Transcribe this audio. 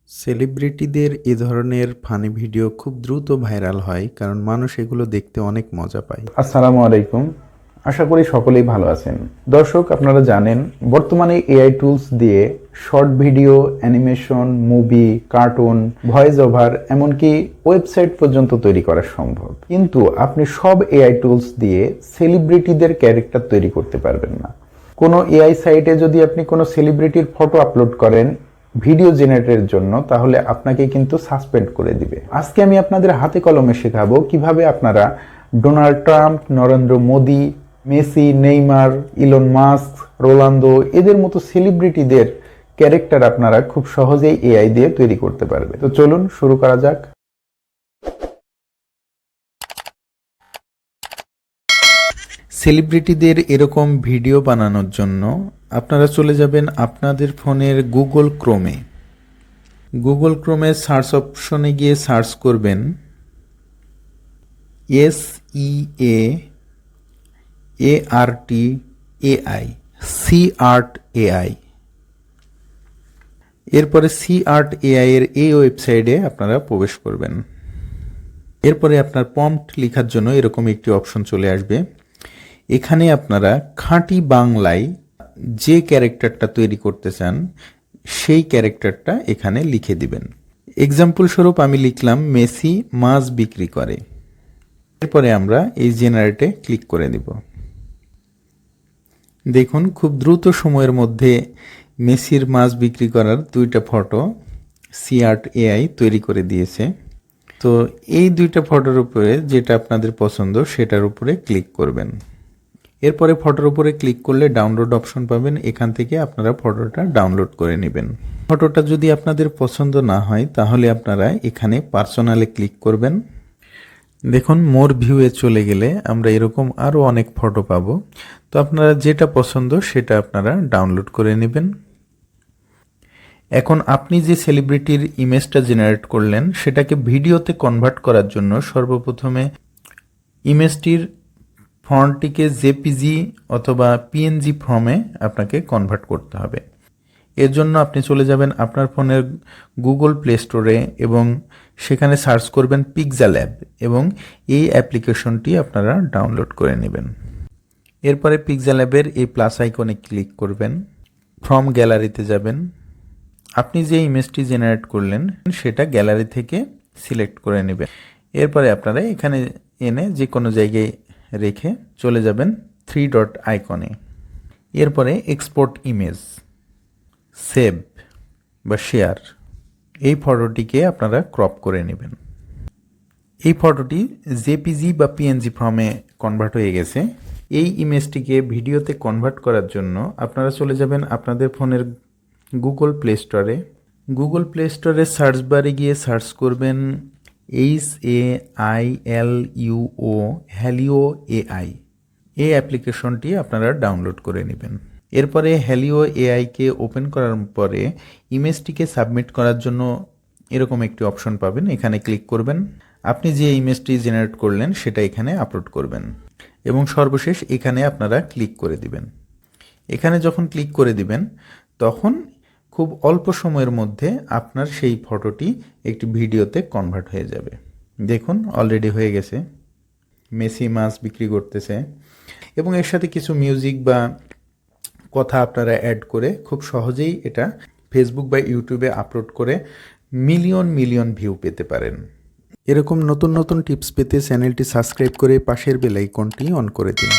সেলিব্রিটিদের এ ধরনের funny video খুব দ্রুত ভাইরাল হয় কারণ মানুষ এগুলো দেখতে অনেক মজা পায়। আসসালামু আলাইকুম। আশা করি সকলেই ভালো আছেন। দর্শক, আপনারা জানেন বর্তমানে এআই টুলস দিয়ে short video, animation, movie, cartoon, voice over, এমনকি ওয়েবসাইট পর্যন্ত তৈরি করা সম্ভব। কিন্তু আপনি সব এআই টুলস দিয়ে সেলিব্রিটিদের ক্যারেক্টার তৈরি করতে পারবেন না। কোনো এআই সাইটে যদি আপনি কোনো সেলিব্রিটির ফটো আপলোড করেন ভিডিও জেনারেটের জন্য, তাহলে আপনাকে কিন্তু সাসপেন্ড করে দিবে। আজকে আমি আপনাদের হাতে কলমে শেখাবো কিভাবে আপনারা Donald Trump, Narendra Modi, Messi, Neymar, Elon Musk, Ronaldo এদের মতো সেলিব্রিটিদের ক্যারেক্টার আপনারা খুব সহজেই এআই দিয়ে তৈরি করতে পারবেন। তো চলুন শুরু করা যাক। সেলিব্রিটিদের এরকম ভিডিও বানানোর জন্য আপনারা চলে যাবেন আপনাদের ফোনের গুগল ক্রোমে সার্চ অপশনে গিয়ে সার্চ করবেন SEART AI। এরপরে SEART AI এর এই ওয়েবসাইটে আপনারা প্রবেশ করবেন। এরপরে আপনার প্রম্পট লেখার জন্য এরকম একটি অপশন চলে আসবে। এখানে আপনারা খাঁটি বাংলায় যে ক্যারেক্টারটা তৈরি করতে চান সেই ক্যারেক্টারটা এখানে লিখে দিবেন। এক্সাম্পল স্বরূপ আমি লিখলাম মেসি মাছ বিক্রি করে। এরপরে আমরা এই জেনারেটে ক্লিক করে দিব। দেখুন খুব দ্রুত সময়ের মধ্যে মেসির মাছ বিক্রি করার দুইটা ফটো SEART AI তৈরি করে দিয়েছে। তো এই দুইটা ফটোর উপরে যেটা আপনাদের পছন্দ সেটার উপরে ক্লিক করবেন। এরপরে ফটোর উপরে ক্লিক করলে ডাউনলোড অপশন পাবেন। এখান থেকে আপনারা ফটোটা ডাউনলোড করে নেবেন। ফটোটা যদি আপনাদের পছন্দ না হয় তাহলে আপনারা এখানে পার্সোনালে ক্লিক করবেন। দেখুন মোর ভিউয়ে চলে গেলে আমরা এরকম আরও অনেক ফটো পাবো। তো আপনারা যেটা পছন্দ সেটা আপনারা ডাউনলোড করে নেবেন। এখন আপনি যে সেলিব্রিটির ইমেজটা জেনারেট করলেন সেটাকে ভিডিওতে কনভার্ট করার জন্য সর্বপ্রথমে ইমেজটির ফন্টটিকে জেপিজি অথবা পিএনজি ফর্মে আপনাকে কনভার্ট করতে হবে। এর জন্য আপনি চলে যাবেন আপনার ফোনের গুগল প্লে স্টোরে এবং সেখানে সার্চ করবেন পিক্সাল্যাব এবং এই অ্যাপ্লিকেশনটি আপনারা ডাউনলোড করে নেবেন। এরপরে পিক্সাল্যাবের এই প্লাস আইকনে ক্লিক করবেন। ফ্রম গ্যালারিতে যাবেন। আপনি যে ইমেজটি জেনারেট করলেন সেটা গ্যালারি থেকে সিলেক্ট করে নেবেন। এরপরে আপনারা এখানে এনে যে কোনো জায়গায় রেখে চলে যাবেন 3 ডট আইকনে। এরপরে এক্সপোর্ট ইমেজ, সেভ বা শেয়ার, এই ফটোটিকে আপনারা ক্রপ করে নেবেন। এই ফটোটি জেপিজি বা পিএনজি ফর্মে কনভার্ট হয়ে গেছে। এই ইমেজটিকে ভিডিওতে কনভার্ট করার জন্য আপনারা চলে যাবেন আপনাদের ফোনের গুগল প্লে স্টোরে। গুগল প্লে স্টোরে সার্চ বারে গিয়ে সার্চ করবেন HAILUO AI। এই অ্যাপ্লিকেশনটি আপনারা ডাউনলোড করে নেবেন। এরপরে হ্যালিও এআইকে ওপেন করার পরে ইমেজটিকে সাবমিট করার জন্য এরকম একটি অপশন পাবেন। এখানে ক্লিক করবেন। আপনি যে ইমেজটি জেনারেট করলেন সেটা এখানে আপলোড করবেন এবং সর্বশেষ এখানে আপনারা ক্লিক করে দিবেন। এখানে যখন ক্লিক করে দিবেন তখন খুব অল্প সময়ের মধ্যে আপনার সেই ফটোটি একটি ভিডিওতে কনভার্ট হয়ে যাবে। দেখুন অলরেডি হয়ে গেছে। মেসি মাছ বিক্রি করতেছে এবং এর সাথে কিছু মিউজিক বা কথা আপনারা অ্যাড করে খুব সহজেই এটা ফেসবুক বা ইউটিউবে আপলোড করে মিলিয়ন ভিউ পেতে পারেন। এরকম নতুন টিপস পেতে চ্যানেলটি সাবস্ক্রাইব করে পাশের বেল আইকনটি অন করে দিন।